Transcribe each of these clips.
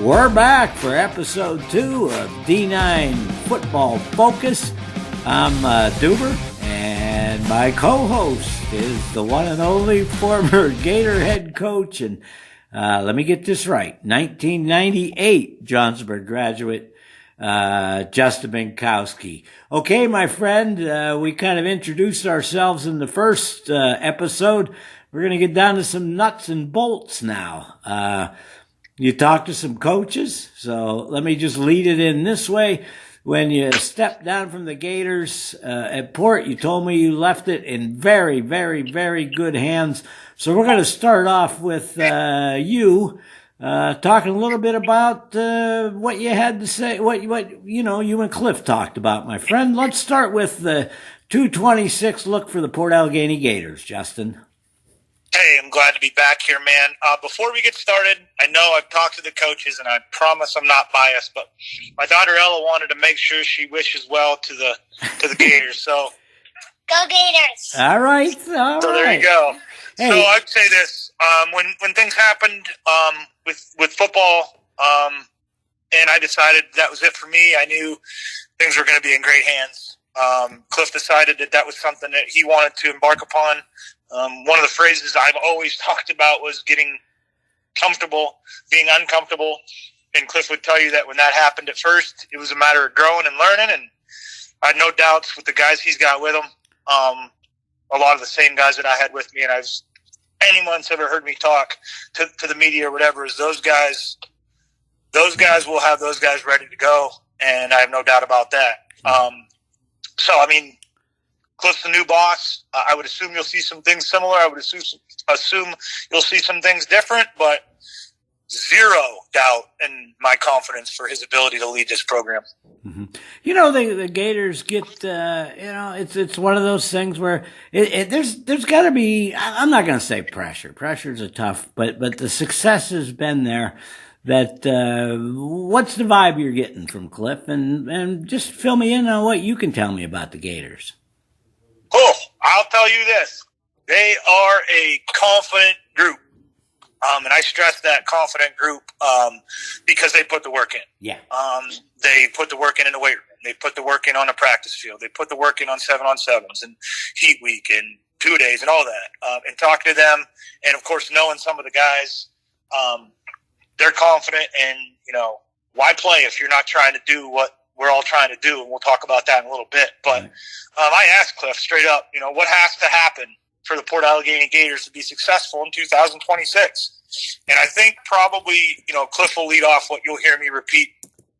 We're back for episode 2 of D9 Football Focus. I'm Duber, and my co-host is the one and only former Gator head coach, and let me get this right, 1998 Johnsburg graduate, Justin Binkowski. Okay, my friend, we kind of introduced ourselves in the first episode. We're going to get down to some nuts and bolts now. You talked to some coaches, so let me just lead it in this way. When you stepped down from the Gators at Port, you told me you left it in very, very, very good hands. So we're going to start off with you talking a little bit about what you had to say, what you and Cliff talked about, my friend. Let's start with the 226 look for the Port Allegany Gators, Justin. Hey, I'm glad to be back here, man. Before we get started, I know I've talked to the coaches, and I promise I'm not biased, but my daughter Ella wanted to make sure she wishes well to the Gators. So go Gators! All right. So there you go. Hey. So I'd say this: when things happened with football, and I decided that was it for me. I knew things were going to be in great hands. Cliff decided that was something that he wanted to embark upon. One of the phrases I've always talked about was getting comfortable, being uncomfortable. And Cliff would tell you that when that happened at first, it was a matter of growing and learning. And I had no doubts with the guys he's got with him. A lot of the same guys that I had with me. And anyone's ever heard me talk to the media or whatever, is those guys will have those guys ready to go. And I have no doubt about that. So, I mean, Cliff's the new boss. I would assume you'll see some things similar. I would assume you'll see some things different, but zero doubt in my confidence for his ability to lead this program. Mm-hmm. You know, the Gators get, it's one of those things where there's got to be, I'm not going to say pressure. Pressure's a tough, but the success has been there. That what's the vibe you're getting from Cliff, and just fill me in on what you can tell me about the Gators. Oh, I'll tell you this. They are a confident group. And I stress that confident group because they put the work in. Yeah. They put the work in the weight room. They put the work in on the practice field. They put the work in on 7-on-7s and heat week and 2 days and all that. And talking to them, and, of course, knowing some of the guys, they're confident. And, why play if you're not trying to do what we're all trying to do, and we'll talk about that in a little bit. But I asked Cliff straight up, what has to happen for the Port Allegany Gators to be successful in 2026? And I think probably, Cliff will lead off what you'll hear me repeat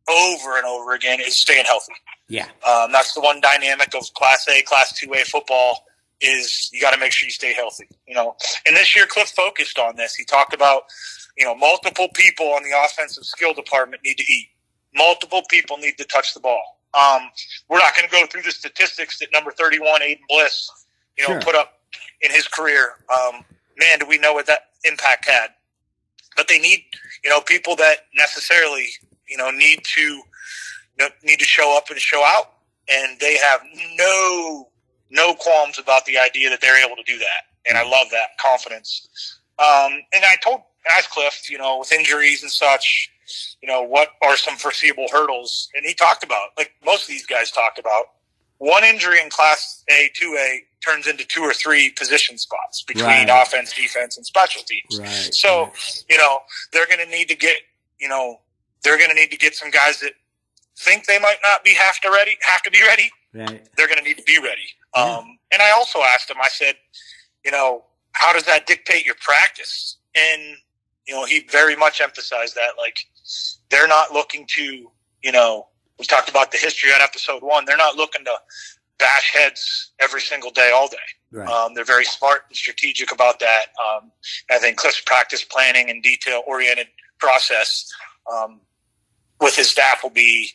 over and over again is staying healthy. Yeah. That's the one dynamic of Class A, Class 2A football is you got to make sure you stay healthy, And this year Cliff focused on this. He talked about, multiple people on the offensive skill department need to eat. Multiple people need to touch the ball. We're not going to go through the statistics that number 31, Aiden Bliss, put up in his career. Man, do we know what that impact had. But they need, people that necessarily, need to show up and show out. And they have no qualms about the idea that they're able to do that. And I love that confidence. And I asked Cliff, with injuries and such, what are some foreseeable hurdles? And he talked about, like most of these guys talked about, one injury in Class A, 2A turns into 2 or 3 position spots between offense, defense, and special teams. Right. So, they're going to need to get, some guys that think they might not be have to be ready. Right. They're going to need to be ready. And I also asked him, I said, how does that dictate your practice? And, he very much emphasized that, like, they're not looking to, we talked about the history on episode 1. They're not looking to bash heads every single day, all day. Right. They're very smart and strategic about that. I think Cliff's practice planning and detail-oriented process with his staff will be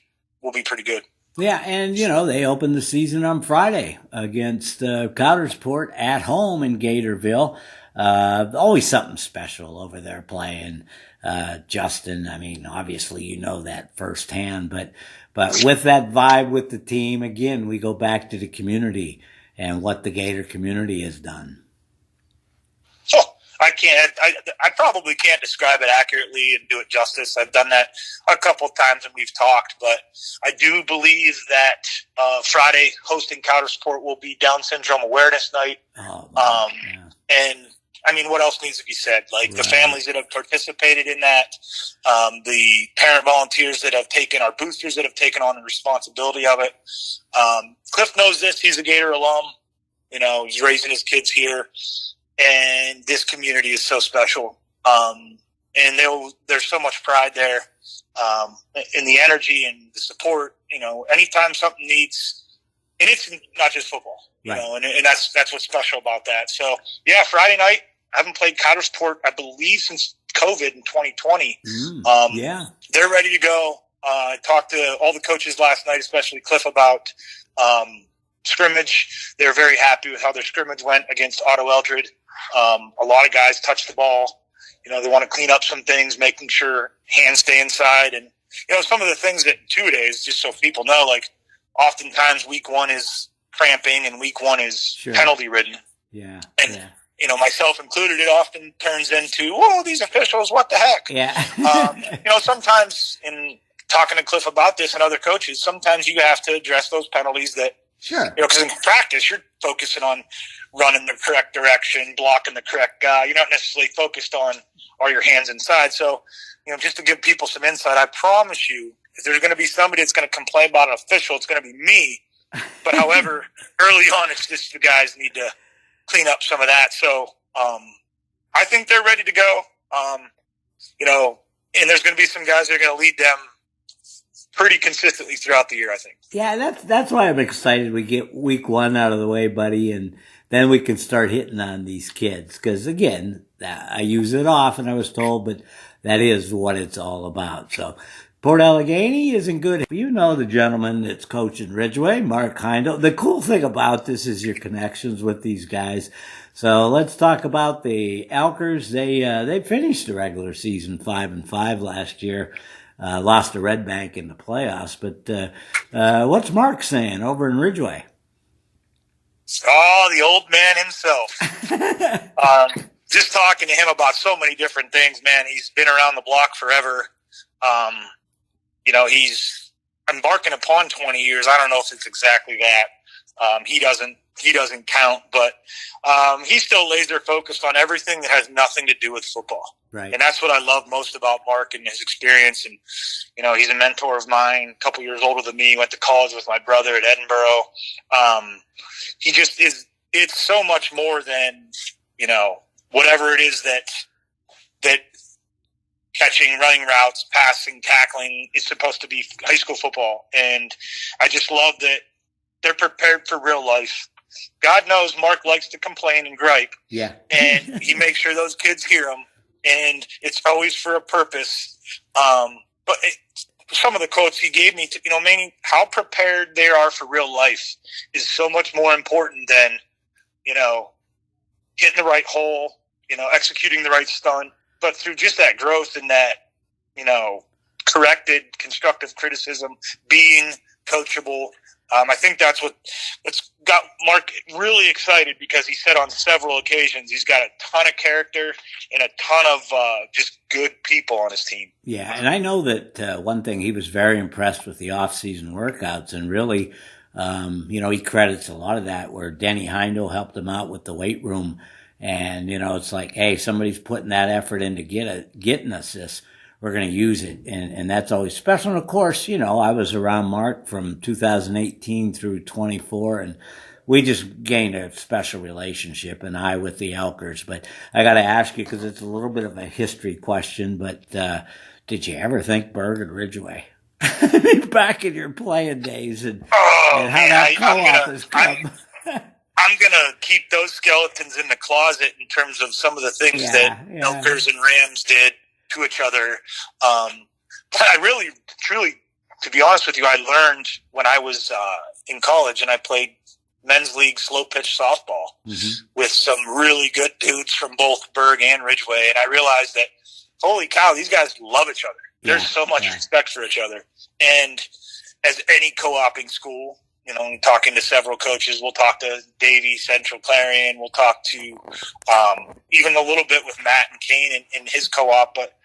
pretty good. Yeah, and, they opened the season on Friday against Coudersport at home in Gatorville. Always something special over there playing. Justin, I mean, obviously you know that firsthand, but with that vibe with the team, again, we go back to the community and what the Gator community has done. Oh, I probably can't describe it accurately and do it justice. I've done that a couple of times and we've talked, but I do believe that Friday hosting Countersport will be Down Syndrome Awareness Night. And I mean, what else needs to be said? Like the families that have participated in that, the parent volunteers that have taken, our boosters that have taken on the responsibility of it. Cliff knows this. He's a Gator alum. He's raising his kids here. And this community is so special. And there's so much pride there, in the energy and the support, anytime something needs, and it's not just football, and that's what's special about that. So yeah, Friday night, I haven't played Countersport, I believe, since COVID in 2020. They're ready to go. I talked to all the coaches last night, especially Cliff, about, scrimmage. They're very happy with how their scrimmage went against Otto Eldred. A lot of guys touch the ball. They want to clean up some things, making sure hands stay inside. And, some of the things that two-a-days, just so people know, like oftentimes week one is cramping and week one is penalty ridden. And, myself included, it often turns into, whoa, these officials, what the heck? Sometimes in talking to Cliff about this and other coaches, sometimes you have to address those penalties that, because in practice, you're focusing on running the correct direction, blocking the correct guy. You're not necessarily focused on are your hands inside. So, just to give people some insight, I promise you, if there's going to be somebody that's going to complain about an official, it's going to be me. But however, early on, it's just the guys need to clean up some of that. So, I think they're ready to go. And there's going to be some guys that are going to lead them pretty consistently throughout the year, I think. Yeah, that's why I'm excited we get week one out of the way, buddy, and then we can start hitting on these kids. Because, again, I use it often, I was told, but that is what it's all about. So, Port Allegany isn't good. The gentleman that's coaching Ridgway, Mark Heindl. The cool thing about this is your connections with these guys. So let's talk about the Alkers. They finished the regular season 5-5 last year. Lost to Red Bank in the playoffs. But what's Mark saying over in Ridgway? Oh, the old man himself. Just talking to him about so many different things, man. He's been around the block forever. He's embarking upon 20 years. I don't know if it's exactly that. He doesn't count, but he's still laser focused on everything that has nothing to do with football. Right. And that's what I love most about Mark and his experience. And, he's a mentor of mine, a couple years older than me, went to college with my brother at Edinburgh. He just is, it's so much more than, whatever it is that catching, running routes, passing, tackling is supposed to be high school football. And I just love that they're prepared for real life. God knows Mark likes to complain and gripe. Yeah. And he makes sure those kids hear him. And it's always for a purpose. But some of the quotes he gave me, meaning how prepared they are for real life is so much more important than, hitting the right hole, executing the right stunt. But through just that growth and that, corrected, constructive criticism, being coachable, I think that's got Mark really excited, because he said on several occasions he's got a ton of character and a ton of just good people on his team. Yeah, and I know that one thing, he was very impressed with the off-season workouts, and really, he credits a lot of that where Denny Heindl helped him out with the weight room. And, it's like, hey, somebody's putting that effort into getting us this. We're going to use it. And that's always special. And, of course, I was around Mark from 2018 through 24, and we just gained a special relationship, and I with the Alkers. But I got to ask you, because it's a little bit of a history question, but did you ever think Berg and Ridgway? Back in your playing days and how that co-op has come. I'm going to keep those skeletons in the closet in terms of some of the things that Elkers and Rams did to each other. But I really, truly, to be honest with you, I learned when I was in college and I played men's league slow pitch softball with some really good dudes from both Berg and Ridgway. And I realized that, holy cow, these guys love each other. There's so much respect for each other. And as any co-oping school, talking to several coaches. We'll talk to Davey, Central Clarion. We'll talk to even a little bit with Matt and Kane in his co-op. But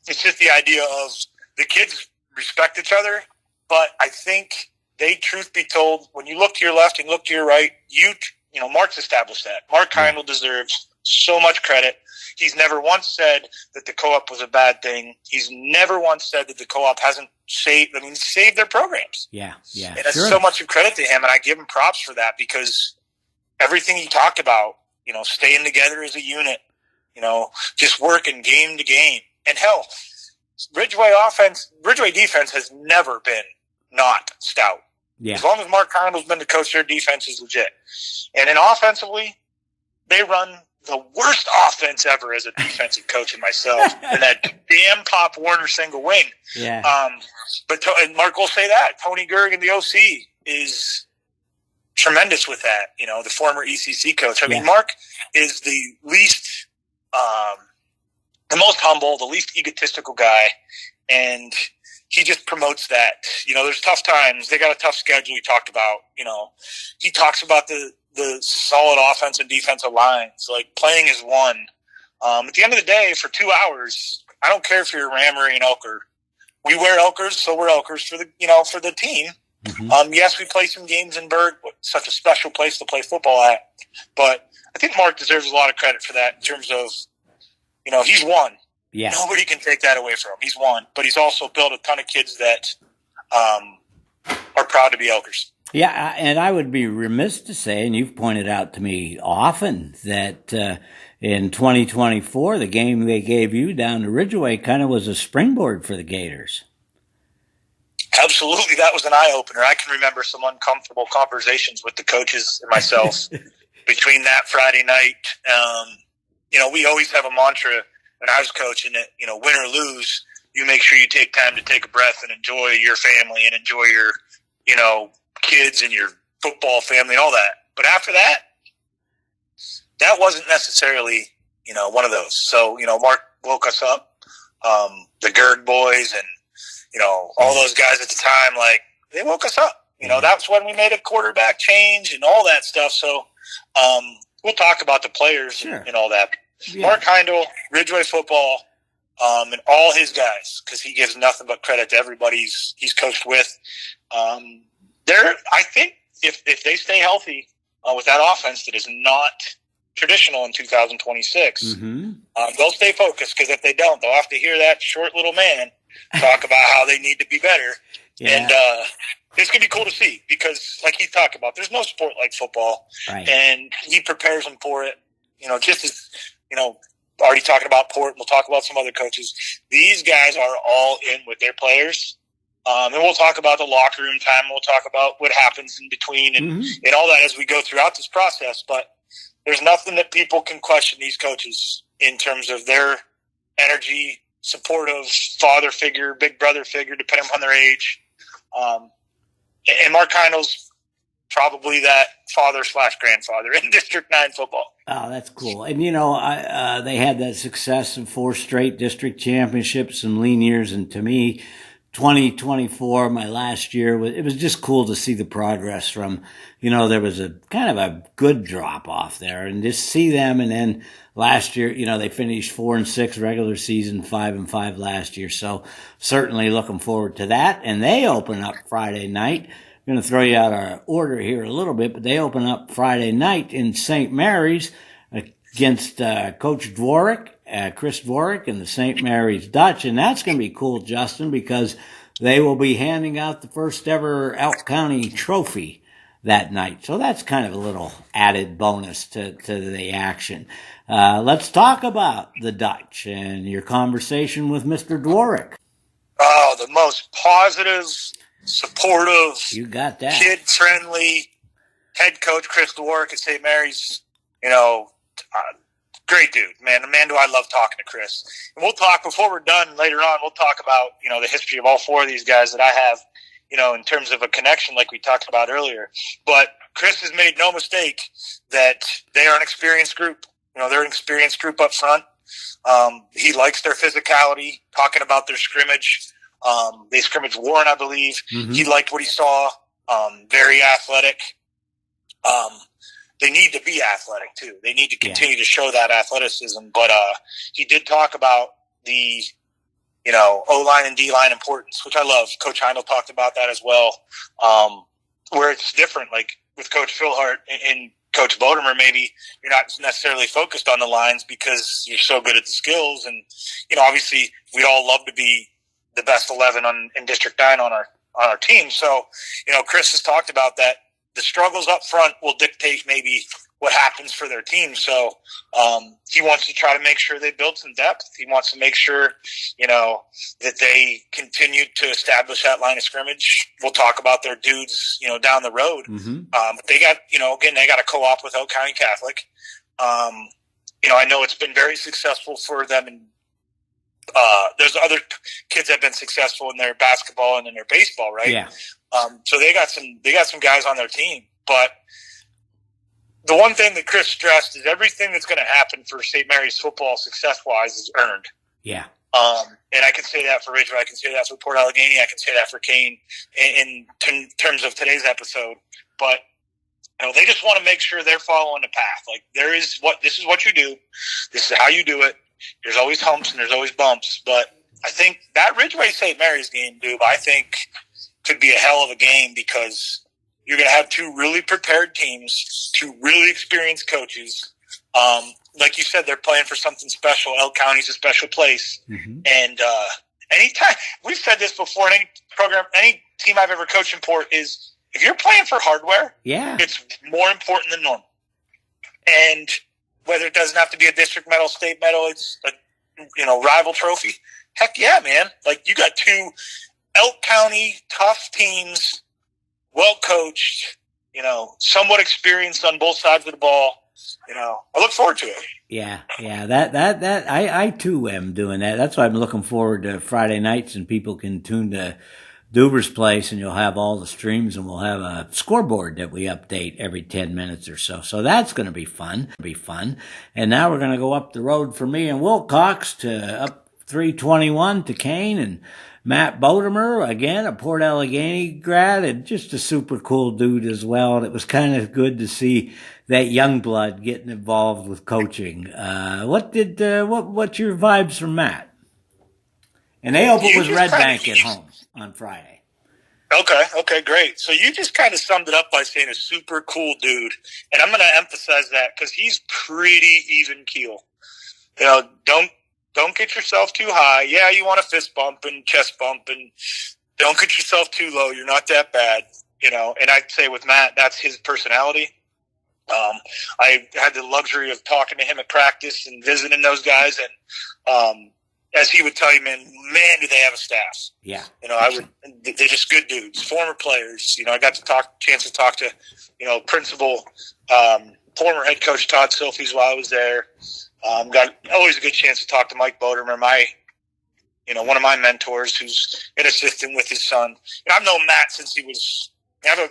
it's just the idea of the kids respect each other. But I think truth be told, when you look to your left and look to your right, Mark's established that. Mark Heindl deserves so much credit. He's never once said that the co-op was a bad thing. He's never once said that the co-op hasn't saved their programs. Yeah. And that's so much of credit to him, and I give him props for that because everything he talked about, staying together as a unit, just working game to game. And hell, Ridgway defense has never been not stout. Yeah. As long as Mark Heindl's been the coach, their defense is legit. And then offensively, they run the worst offense ever as a defensive coach and myself. And that damn Pop Warner single wing. Yeah. And Mark will say that. Tony Gergen, the OC, is tremendous with that, the former ECC coach. I mean, Mark is the least, the most humble, the least egotistical guy. And he just promotes that. There's tough times. They got a tough schedule he talked about. He talks about the solid offense and defensive lines. Like, playing is one. At the end of the day, for 2 hours, I don't care if you're a Ram or an Elker. We wear Elkers, so we're Elkers for the team. Mm-hmm. Yes, we play some games in Berg, such a special place to play football at. But I think Mark deserves a lot of credit for that in terms of, he's won. Yeah. Nobody can take that away from him. He's won. But he's also built a ton of kids that are proud to be Elkers. Yeah, and I would be remiss to say, and you've pointed out to me often, that in 2024, the game they gave you down to Ridgway kind of was a springboard for the Gators. Absolutely. That was an eye-opener. I can remember some uncomfortable conversations with the coaches and myself between that Friday night. We always have a mantra when I was coaching that, win or lose, you make sure you take time to take a breath and enjoy your family and enjoy your, kids and your football family and all that. But after that wasn't necessarily, one of those. So, Mark woke us up, the Gerd boys and, all those guys at the time, like, they woke us up. That's when we made a quarterback change and all that stuff. So, we'll talk about the players and all that. Yeah. Mark Heindl, Ridgway football, and all his guys, because he gives nothing but credit to everybody he's coached with. I think if they stay healthy with that offense that is not traditional in 2026, they'll stay focused, because if they don't, they'll have to hear that short little man talk about how they need to be better. Yeah. And it's going to be cool to see, because like he talked about, there's no sport like football. Right. And he prepares them for it, just as, already talking about Port, and we'll talk about some other coaches. These guys are all in with their players. And we'll talk about the locker room time. We'll talk about what happens in between and all that as we go throughout this process. But there's nothing that people can question these coaches in terms of their energy, supportive father figure, big brother figure, depending on their age. And Mark Heindl's probably that father/grandfather in District 9 football. Oh, that's cool. And, they had that success of 4 straight district championships, some lean years. And to me, 2024, my last year, it was just cool to see the progress from, there was a kind of a good drop off there, and just see them. And then last year, they finished 4-6 regular season, 5-5 last year. So certainly looking forward to that. And they open up Friday night. I'm going to throw you out our order here a little bit, but they open up Friday night in St. Mary's against Coach Dworek. Chris Dworek and the St. Mary's Dutch, and that's going to be cool, Justin, because they will be handing out the first ever Elk County trophy that night. So that's kind of a little added bonus to the action. Let's talk about the Dutch and your conversation with Mr. Dworek. Oh, the most positive, supportive, you got that, kid-friendly head coach Chris Dworek at St. Mary's. Great dude, man. Man, do I love talking to Chris. And we'll talk, before we're done later on, we'll talk about, the history of all 4 of these guys that I have, in terms of a connection like we talked about earlier. But Chris has made no mistake that they are an experienced group. They're an experienced group up front. He likes their physicality, talking about their scrimmage. They scrimmaged Warren, I believe. He liked what he saw. very athletic. They need to be athletic too. They need to continue to show that athleticism. But he did talk about the O-line and D-line importance, which I love. Coach Heindl talked about that as well. Where it's different, like with Coach Filhart and Coach Bodamer, maybe you're not necessarily focused on the lines because you're so good at the skills. And, obviously we'd all love to be the best 11 in District 9 on our team. So, Chris has talked about that. The struggles up front will dictate maybe what happens for their team. So he wants to try to make sure they build some depth. He wants to make sure, that they continue to establish that line of scrimmage. We'll talk about their dudes, down the road. Mm-hmm. But they got, again, they got a co-op with Elk County Catholic. I know it's been very successful for them. And there's other kids that have been successful in their basketball and in their baseball, right? Yeah. So they got some guys on their team, but the one thing that Chris stressed is everything that's going to happen for St. Mary's football success-wise is earned. Yeah. And I can say that for Ridgway. I can say that for Port Allegany. I can say that for Kane in terms of today's episode. But they just want to make sure they're following the path. Like this is what you do. This is how you do it. There's always humps and there's always bumps. But I think that Ridgway St. Mary's game, Doob, I think could be a hell of a game because you're going to have two really prepared teams, two really experienced coaches. Like you said, they're playing for something special. Elk County's a special place. Mm-hmm. And anytime – we've said this before in any program, any team I've ever coached in Port is if you're playing for hardware, it's more important than normal. And whether it doesn't have to be a district medal, state medal, it's a rival trophy. Heck yeah, man. Like you got two Elk County tough teams, well coached, somewhat experienced on both sides of the ball. I look forward to it. Yeah. I too am doing that. That's why I'm looking forward to Friday nights and people can tune to Duber's place and you'll have all the streams and we'll have a scoreboard that we update every 10 minutes or so. So that's going to be fun. And now we're going to go up the road for me and Wilcox to up 321 to Kane and Matt Bodamer, again, a Port Allegany grad and just a super cool dude as well. And it was kind of good to see that young blood getting involved with coaching. What's your vibes from Matt? And they open with Red Bank at home on Friday. Okay, great. So you just kind of summed it up by saying a super cool dude. And I'm going to emphasize that because he's pretty even keel. Don't get yourself too high. Yeah, you want a fist bump and chest bump, and don't get yourself too low. You're not that bad, And I'd say with Matt, that's his personality. I had the luxury of talking to him at practice and visiting those guys, and as he would tell you, man, do they have a staff? Yeah. They're just good dudes, former players. I got to chance to talk to, principal, former head coach Todd Silfies while I was there. Got always a good chance to talk to Mike Bodamer, one of my mentors who's an assistant with his son. I've known Matt since he was, I'm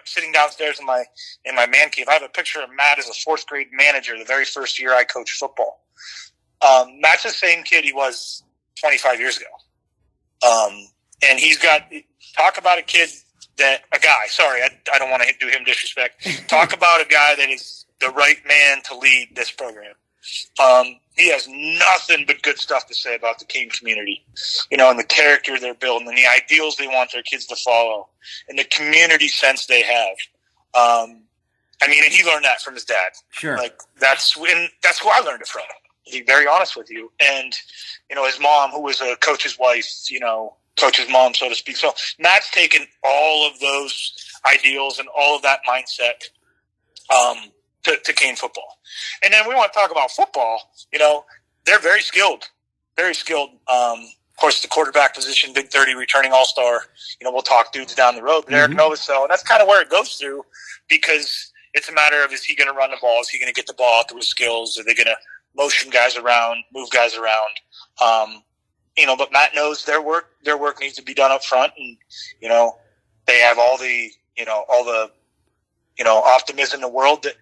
sitting downstairs in my man cave. I have a picture of Matt as a fourth grade manager the very first year I coached football. Matt's the same kid he was 25 years ago. And he's talk about a guy, sorry, I don't want to do him disrespect. Talk about a guy that is the right man to lead this program. He has nothing but good stuff to say about the Kane community, and the character they're building and the ideals they want their kids to follow and the community sense they have. And he learned that from his dad. Sure. That's who I learned it from, to be very honest with you. And, his mom, who was a coach's wife, coach's mom, so to speak. So Matt's taken all of those ideals and all of that mindset, to Kane football. And then we want to talk about football. They're very skilled. Of course, the quarterback position, Big 30 returning all-star. We'll talk dudes down the road. But Eric Novosel, and that's kind of where it goes through because it's a matter of, is he going to run the ball? Is he going to get the ball out through his skills? Are they going to motion guys around, move guys around? But Matt knows their work needs to be done up front. And, they have all the optimism in the world that,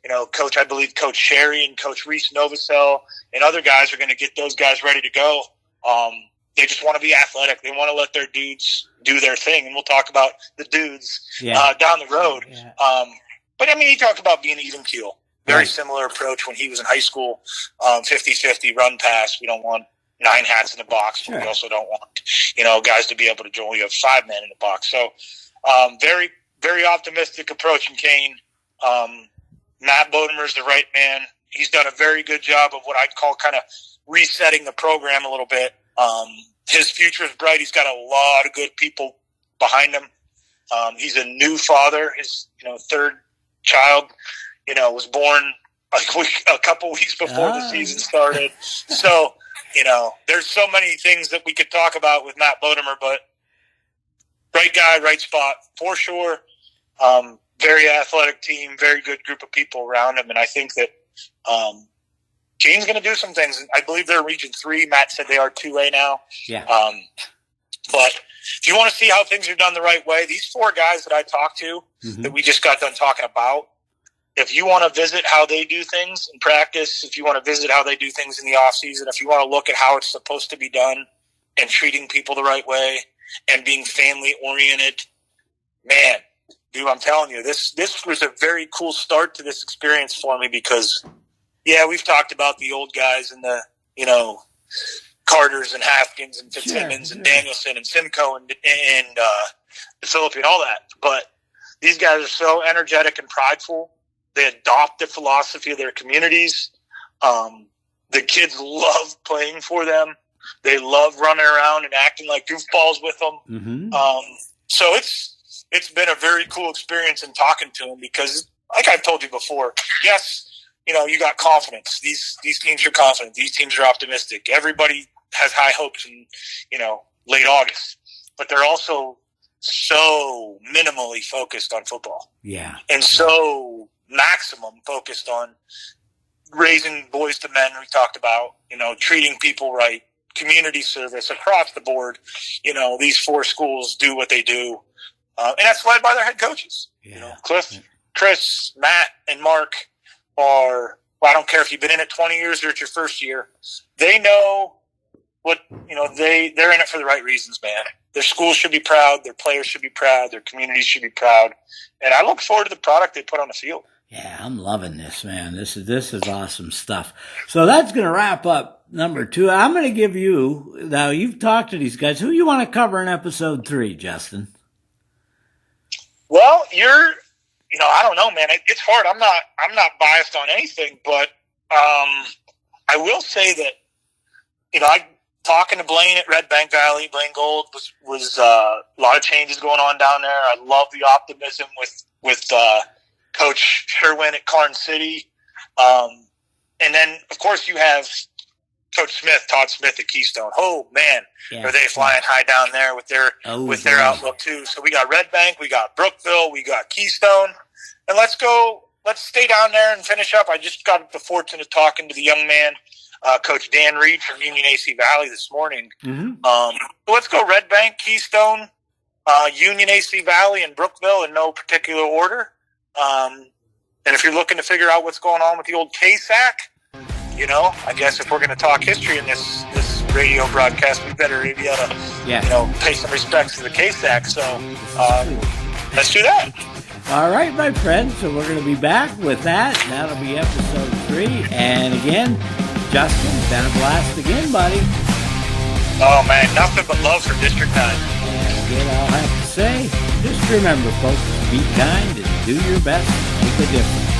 I believe Coach Sherry and Coach Reese Novosel and other guys are going to get those guys ready to go. they just want to be athletic. They want to let their dudes do their thing. And we'll talk about the dudes down the road. Yeah. But, I mean, he talked about being even keel. Very similar approach when he was in high school, 50-50 run pass. We don't want 9 hats in the box. Sure. But we also don't want, guys to be able to join. You have 5 men in the box. So very, very optimistic approach in Kane. Matt Bodamer is the right man. He's done a very good job of what I'd call kind of resetting the program a little bit. His future is bright. He's got a lot of good people behind him. He's a new father. His, third child, was born a couple weeks before the season started. So, there's so many things that we could talk about with Matt Bodamer, but right guy, right spot for sure. Very athletic team, very good group of people around him. And I think that, Kane's going to do some things. I believe they're Region 3. Matt said they are 2A now. Yeah. But if you want to see how things are done the right way, these 4 guys that I talked to that we just got done talking about, if you want to visit how they do things in practice, if you want to visit how they do things in the off season, if you want to look at how it's supposed to be done and treating people the right way and being family oriented, man, dude, I'm telling you, this was a very cool start to this experience for me because, we've talked about the old guys and the, Carters and Haskins and Fitzsimmons and Danielson and Simcoe and Philippi and all that. But these guys are so energetic and prideful. They adopt the philosophy of their communities. The kids love playing for them. They love running around and acting like goofballs with them. So it's been a very cool experience in talking to them because, like I've told you before, yes, you got confidence. These teams are confident. These teams are optimistic. Everybody has high hopes in, late August. But they're also so minimally focused on football. Yeah. And so maximum focused on raising boys to men we talked about, treating people right, community service across the board. These 4 schools do what they do. And that's led by their head coaches. Cliff, Chris, Matt, and Mark are, I don't care if you've been in it 20 years or it's your first year. They know what, they're in it for the right reasons, man. Their schools should be proud. Their players should be proud. Their communities should be proud. And I look forward to the product they put on the field. Yeah, I'm loving this, man. This is awesome stuff. So that's going to wrap up number 2. I'm going to give you, now you've talked to these guys. Who you want to cover in episode 3, Justin? Well, I don't know, man. It's hard. I'm not biased on anything, but I will say that, I talking to Blaine at Red Bank Valley, Blaine Gold was a lot of changes going on down there. I love the optimism with Coach Sherwin at Karn City. And then, of course, you have Coach Smith, Todd Smith at Keystone. Oh, man, are they flying high down there with their outlook, too. So we got Red Bank, we got Brookville, we got Keystone. And let's stay down there and finish up. I just got the fortune of talking to the young man, Coach Dan Reed from Union AC Valley this morning. Let's go Red Bank, Keystone, Union AC Valley, and Brookville in no particular order. And if you're looking to figure out what's going on with the old KSAC, I guess if we're going to talk history in this radio broadcast, we better be able to, pay some respects to the KSAC. So let's do that. All right, my friends. So we're going to be back with that. That'll be episode 3. And again, Justin, been a blast again, buddy. Oh, man, nothing but love for District 9. And again, I'll have to say, just remember, folks, be kind and do your best to make a difference.